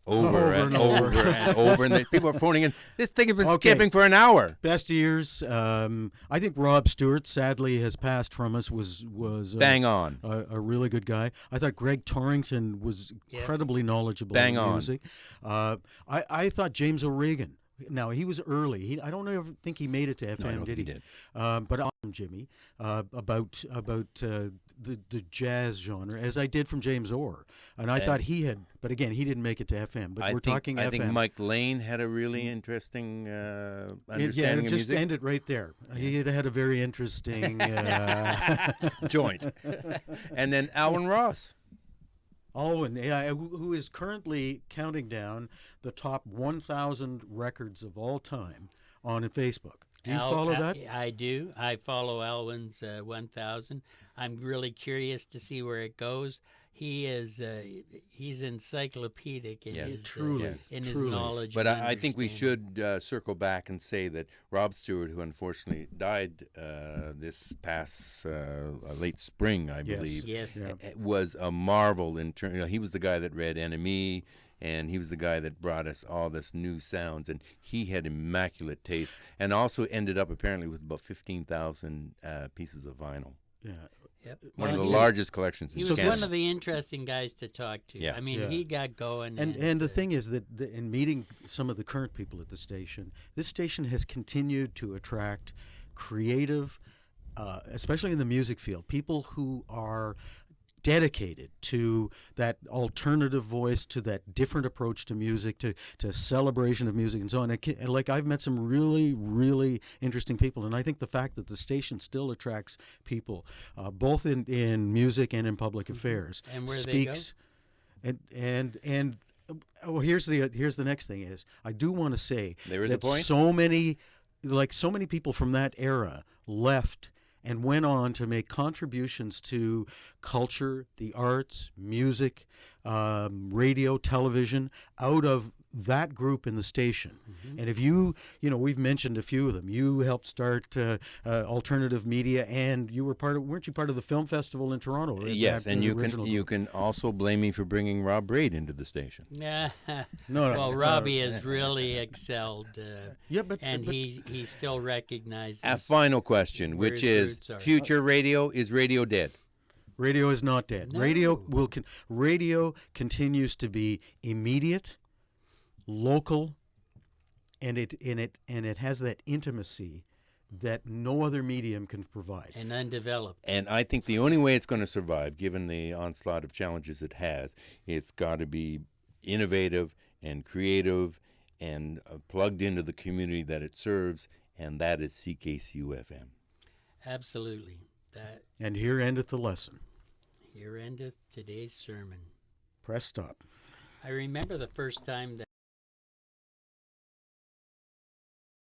over and over and over, and people are phoning in. This thing has been Okay. skipping for an hour. Best years. I think Rob Stewart sadly has passed from us. Was Bang on. a really good guy. I thought Greg Torrington was incredibly knowledgeable Bang in on. music. I thought James O'Regan. Now he was early. I don't ever think he made it to FM. No, I don't did think he? he did. But I'm Jimmy about the jazz genre, as I did from James Orr, and I thought he had. But again, he didn't make it to FM. But we're talking I FM. think Mike Lane had a really interesting understanding it of just music. ended right there. He had a very interesting Joint. And then Alan Ross. Alwyn, who is currently counting down the top 1,000 records of all time on Facebook. Do you follow that? I do. I follow Alwyn's 1,000. I'm really curious to see where it goes. He is he's encyclopedic in his Truly. his knowledge. But and I think we understanding. should circle back and say that Rob Stewart, who unfortunately died this past late spring, I believe, Yes. was a marvel in terms. He was the guy that read NME, and he was the guy that brought us all this new sounds, and he had immaculate taste, and also ended up apparently with about 15,000 pieces of vinyl. Yeah. Yep. One of the Well, largest collections in He was Canada. one of the interesting guys to talk to. Yeah. I mean, Yeah. he got going. And the thing is that in meeting some of the current people at the station, this station has continued to attract creative, especially in the music field, people who are dedicated to that alternative voice, to that different approach to music, to celebration of music and so on. And like I've met some really, really interesting people, and I think the fact that the station still attracts people, both in music and in public affairs, And where speaks. And oh, here's the next thing is I do want to say There is that a point. so many people from that era left and went on to make contributions to culture, the arts, music, radio, television, out of that group in the station. And if we've mentioned a few of them. You helped start alternative media, and you were weren't you part of the film festival in Toronto? Right? Yes, and you original can also blame me for bringing Rob Braid into the station. Yeah. No. Well, Robbie has really excelled. but he still recognizes. A final question, where which his is roots are. future radio. Is radio dead? radio is not dead. No. Radio continues to be immediate, local, and it has that intimacy that no other medium can provide. And undeveloped. And I think the only way it's going to survive, given the onslaught of challenges it has, it's got to be innovative and creative and plugged into the community that it serves, and that is CKCU FM. Absolutely. That And here endeth the lesson. here endeth today's sermon. Press stop. I remember the first time that